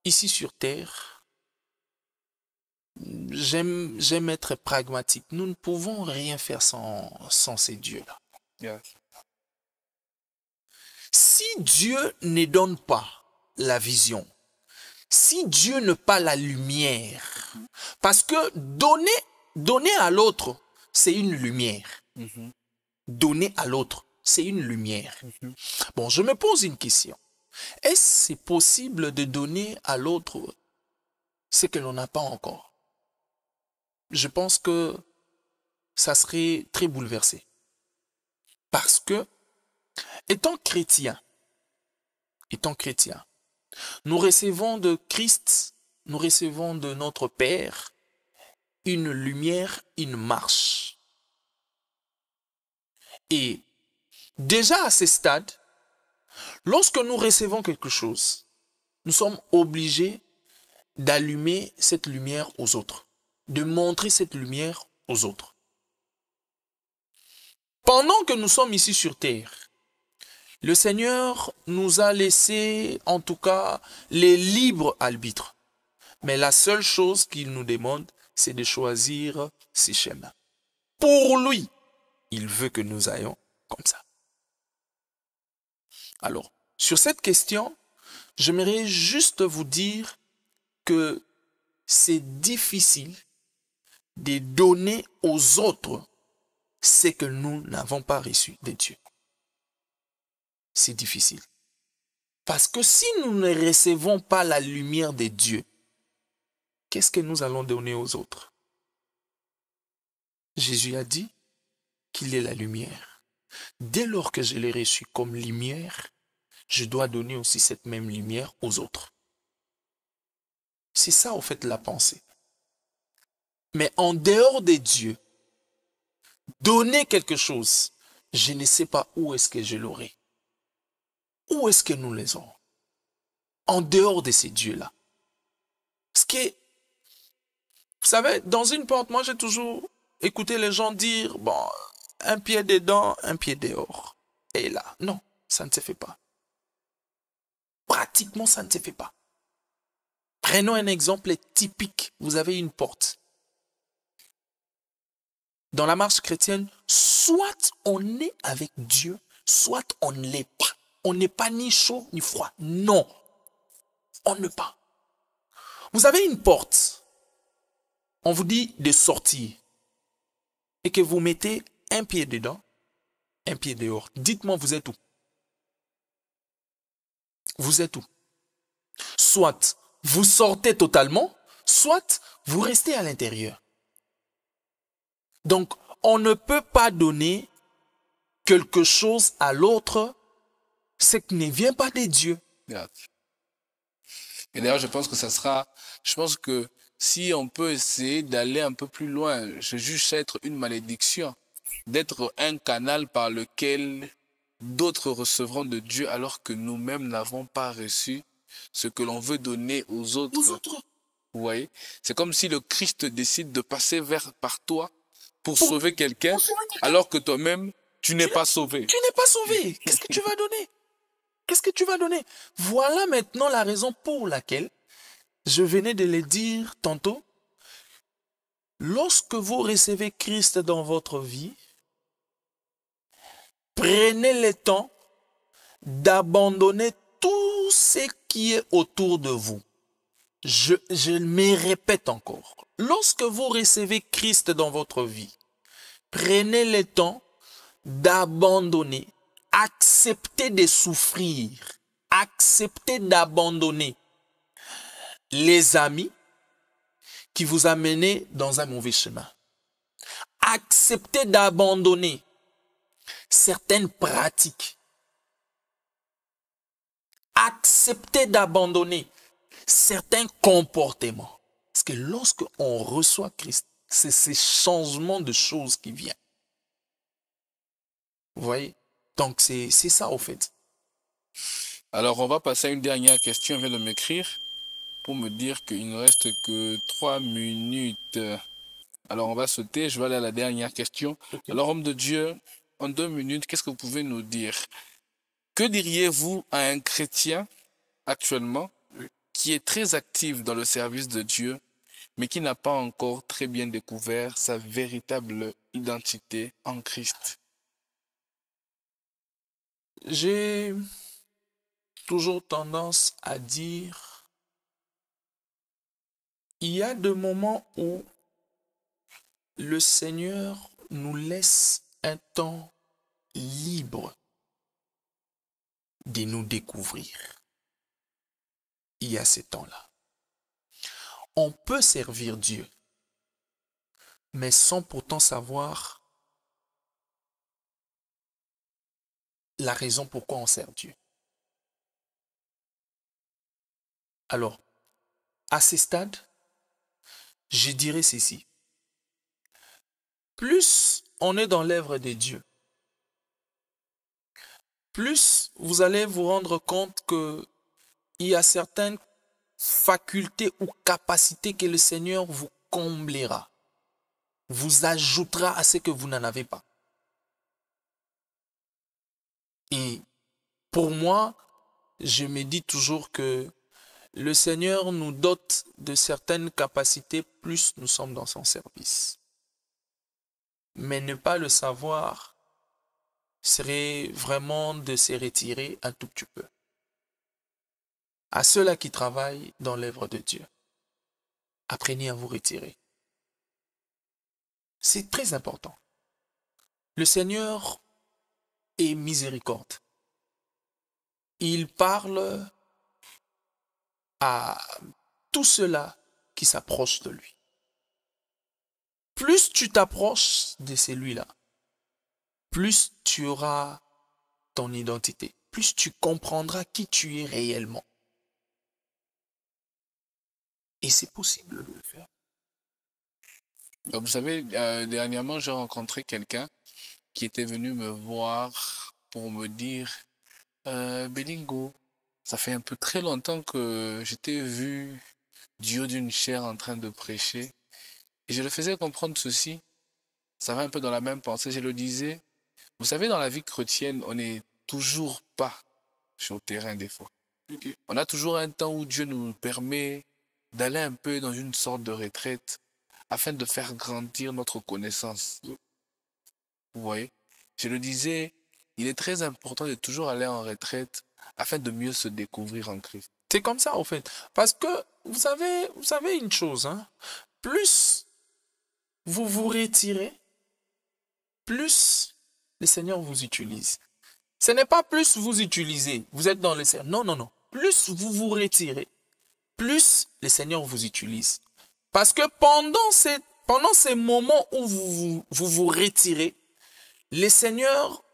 [SPEAKER 2] ici sur Terre, j'aime être pragmatique. Nous ne pouvons rien faire sans ces dieux-là.
[SPEAKER 1] Yes.
[SPEAKER 2] Si Dieu ne donne pas la vision, si Dieu ne pas la lumière, parce que donner à l'autre, c'est une lumière. Donner à l'autre, c'est une lumière. Bon, je me pose une question. Est-ce c'est possible de donner à l'autre ce que l'on n'a pas encore? Je pense que ça serait très bouleversé. Parce que, étant chrétien, nous recevons de Christ, nous recevons de notre Père une lumière, une marche. Et déjà à ce stade, lorsque nous recevons quelque chose, nous sommes obligés d'allumer cette lumière aux autres, de montrer cette lumière aux autres. Pendant que nous sommes ici sur terre, le Seigneur nous a laissé, en tout cas, les libres arbitres. Mais la seule chose qu'il nous demande, c'est de choisir ses chemins. Pour lui, il veut que nous ayons comme ça. Alors, sur cette question, j'aimerais juste vous dire que c'est difficile de donner aux autres ce que nous n'avons pas reçu de Dieu. C'est difficile. Parce que si nous ne recevons pas la lumière de Dieu, qu'est-ce que nous allons donner aux autres? Jésus a dit qu'il est la lumière. Dès lors que je l'ai reçu comme lumière, je dois donner aussi cette même lumière aux autres. C'est ça, au fait, la pensée. Mais en dehors de Dieu, donner quelque chose, je ne sais pas où est-ce que je l'aurai. Où est-ce que nous les aurons? En dehors de ces dieux-là. Parce que, vous savez, dans une porte, moi j'ai toujours écouté les gens dire, bon, un pied dedans, un pied dehors. Et là, non, ça ne se fait pas. Pratiquement, ça ne se fait pas. Prenons un exemple typique. Vous avez une porte. Dans la marche chrétienne, soit on est avec Dieu, soit on ne l'est pas. On n'est pas ni chaud ni froid. Non, on ne pas. Vous avez une porte. On vous dit de sortir. Et que vous mettez un pied dedans, un pied dehors. Dites-moi, vous êtes où? Vous êtes où? Soit vous sortez totalement, soit vous restez à l'intérieur. Donc, on ne peut pas donner quelque chose à l'autre, ce qui ne vient pas de Dieu.
[SPEAKER 1] Et d'ailleurs, je pense que si on peut essayer d'aller un peu plus loin, je juge être une malédiction, d'être un canal par lequel d'autres recevront de Dieu alors que nous-mêmes n'avons pas reçu ce que l'on veut donner aux autres. Vous voyez? C'est comme si le Christ décide de passer par toi pour sauver quelqu'un, alors que toi-même, tu n'es pas sauvé.
[SPEAKER 2] Tu n'es pas sauvé. Qu'est-ce que tu vas donner? Qu'est-ce que tu vas donner? Voilà maintenant la raison pour laquelle je venais de le dire tantôt. Lorsque vous recevez Christ dans votre vie, prenez le temps d'abandonner tout ce qui est autour de vous. Je me répète encore. Lorsque vous recevez Christ dans votre vie, prenez le temps d'abandonner, acceptez de souffrir, acceptez d'abandonner les amis qui vous amènent dans un mauvais chemin. Acceptez d'abandonner certaines pratiques. Acceptez d'abandonner certains comportements. Parce que lorsque on reçoit Christ, c'est ces changements de choses qui viennent. Vous voyez? Donc c'est ça au fait.
[SPEAKER 1] Alors on va passer à une dernière question. On vient de m'écrire pour me dire qu'il ne reste que 3 minutes. Alors on va sauter, je vais aller à la dernière question. Okay. Alors homme de Dieu, en 2 minutes, qu'est-ce que vous pouvez nous dire? Que diriez-vous à un chrétien actuellement qui est très actif dans le service de Dieu, mais qui n'a pas encore très bien découvert sa véritable identité en Christ?
[SPEAKER 2] J'ai toujours tendance à dire, il y a des moments où le Seigneur nous laisse un temps libre de nous découvrir. Il y a ces temps-là. On peut servir Dieu, mais sans pourtant savoir la raison pourquoi on sert Dieu. Alors, à ce stade, je dirais ceci. Plus on est dans l'œuvre de Dieu, plus vous allez vous rendre compte que il y a certaines facultés ou capacités que le Seigneur vous comblera, vous ajoutera à ce que vous n'en avez pas. Et pour moi, je me dis toujours que le Seigneur nous dote de certaines capacités, plus nous sommes dans son service. Mais ne pas le savoir serait vraiment de se retirer un tout petit peu. À ceux-là qui travaillent dans l'œuvre de Dieu, apprenez à vous retirer. C'est très important. Le Seigneur est miséricorde. Il parle à tous ceux-là qui s'approchent de lui. Plus tu t'approches de celui-là, plus tu auras ton identité, plus tu comprendras qui tu es réellement. Et c'est possible de le faire.
[SPEAKER 1] Vous savez, dernièrement, j'ai rencontré quelqu'un qui était venu me voir pour me dire, Belingo, ça fait un peu très longtemps que je t'ai vu du haut d'une chaire en train de prêcher. Et je le faisais comprendre ceci. Ça va un peu dans la même pensée. Je le disais, vous savez, dans la vie chrétienne, on n'est toujours pas sur le terrain des fois. Okay. On a toujours un temps où Dieu nous permet d'aller un peu dans une sorte de retraite afin de faire grandir notre connaissance. Vous voyez? Je le disais, il est très important de toujours aller en retraite afin de mieux se découvrir en Christ.
[SPEAKER 2] C'est comme ça, en fait. Parce que, vous savez une chose, hein? Plus vous vous retirez, plus le Seigneur vous utilise. Ce n'est pas plus vous utilisez, vous êtes dans le Seigneur. Non, non, non. Plus vous vous retirez, plus le Seigneur vous utilise. Parce que pendant ces moments où vous retirez, le Seigneur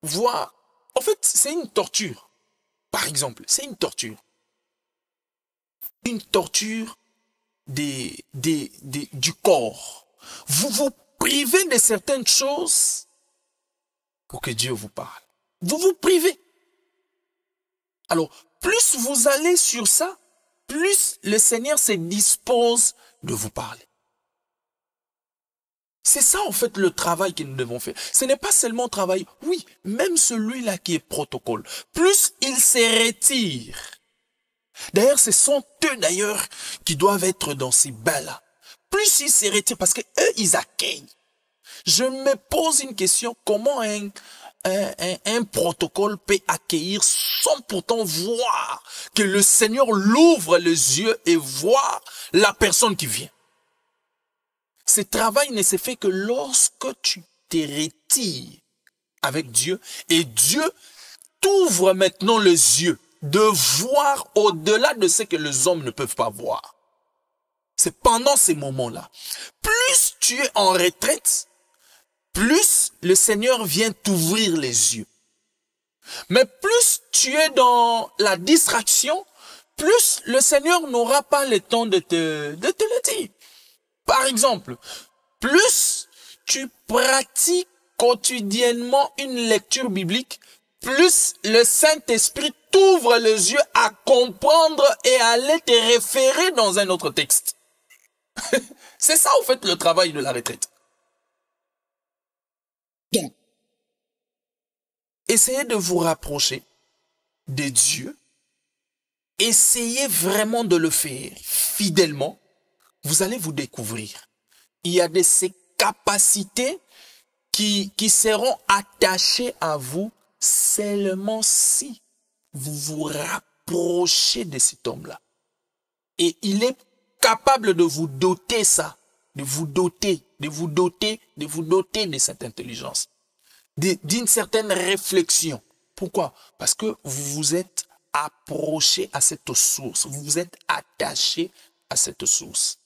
[SPEAKER 2] voit... En fait, c'est une torture. Par exemple, c'est une torture. Une torture du corps. Vous vous privez de certaines choses pour que Dieu vous parle. Vous vous privez. Alors, plus vous allez sur ça, plus le Seigneur se dispose de vous parler. C'est ça, en fait, le travail que nous devons faire. Ce n'est pas seulement travail. Oui, même celui-là qui est protocole. Plus il se retire. D'ailleurs, ce sont eux, d'ailleurs, qui doivent être dans ces bains-là. Plus ils se retirent, parce que eux, ils accueillent. Je me pose une question. Comment un protocole peut accueillir sans pourtant voir que le Seigneur l'ouvre les yeux et voit la personne qui vient? Ce travail ne se fait que lorsque tu te retires avec Dieu et Dieu t'ouvre maintenant les yeux de voir au-delà de ce que les hommes ne peuvent pas voir. C'est pendant ces moments-là. Plus tu es en retraite, plus le Seigneur vient t'ouvrir les yeux. Mais plus tu es dans la distraction, plus le Seigneur n'aura pas le temps de te le dire. Par exemple, plus tu pratiques quotidiennement une lecture biblique, plus le Saint-Esprit t'ouvre les yeux à comprendre et à aller te référer dans un autre texte. C'est ça, en fait, le travail de la retraite. Donc, essayez de vous rapprocher de Dieu. Essayez vraiment de le faire fidèlement. Vous allez vous découvrir. Il y a de ces capacités qui seront attachées à vous seulement si vous vous rapprochez de cet homme-là. Et il est capable de vous doter ça, de vous doter de cette intelligence, d'une certaine réflexion. Pourquoi? Parce que vous vous êtes approché à cette source, vous vous êtes attaché à cette source.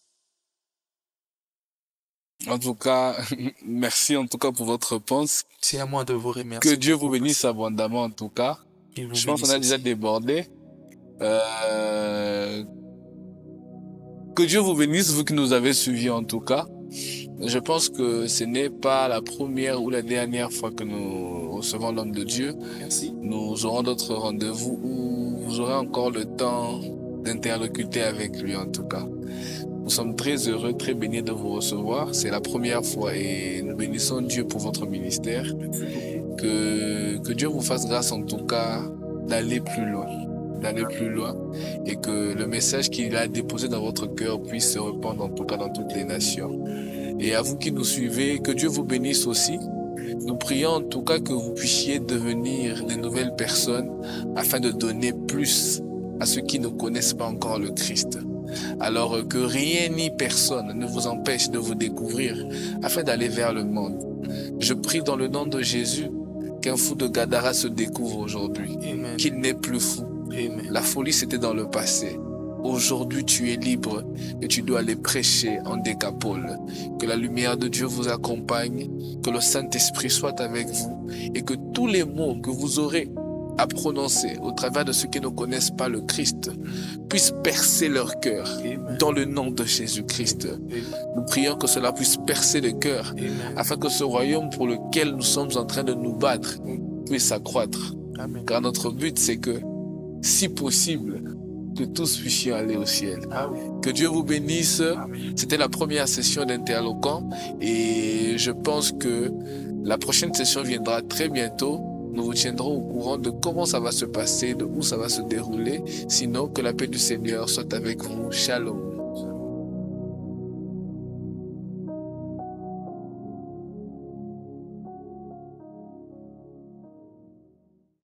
[SPEAKER 1] En tout cas, merci en tout cas pour votre réponse.
[SPEAKER 2] C'est à moi de vous remercier.
[SPEAKER 1] Que Dieu vous bénisse abondamment en tout cas. Je pense qu'on a déjà débordé. Que Dieu vous bénisse, vous qui nous avez suivis en tout cas. Je pense que ce n'est pas la première ou la dernière fois que nous recevant l'homme de Dieu.
[SPEAKER 2] Merci.
[SPEAKER 1] Nous aurons d'autres rendez-vous où vous aurez encore le temps d'interlocuter avec lui en tout cas. Nous sommes très heureux, très bénis de vous recevoir. C'est la première fois et nous bénissons Dieu pour votre ministère. Que Dieu vous fasse grâce en tout cas d'aller plus loin. Et que le message qu'il a déposé dans votre cœur puisse se répandre en tout cas dans toutes les nations. Et à vous qui nous suivez, que Dieu vous bénisse aussi. Nous prions en tout cas que vous puissiez devenir des nouvelles personnes afin de donner plus à ceux qui ne connaissent pas encore le Christ. Alors que rien ni personne ne vous empêche de vous découvrir afin d'aller vers le monde. Je prie dans le nom de Jésus qu'un fou de Gadara se découvre aujourd'hui, qu'il n'est plus fou. Amen. La folie c'était dans le passé. Aujourd'hui tu es libre et tu dois aller prêcher en Décapole. Que la lumière de Dieu vous accompagne, que le Saint-Esprit soit avec vous et que tous les mots que vous aurez à prononcer au travers de ceux qui ne connaissent pas le Christ puissent percer leur cœur dans le nom de Jésus-Christ. Nous prions que cela puisse percer le cœur afin que ce royaume pour lequel nous sommes en train de nous battre puisse s'accroître. Car notre but c'est que, si possible, que tous puissions aller au ciel. Que Dieu vous bénisse. C'était la première session d'Interloquant et je pense que la prochaine session viendra très bientôt. Nous vous tiendrons au courant de comment ça va se passer, de où ça va se dérouler. Sinon, que la paix du Seigneur soit avec vous. Shalom.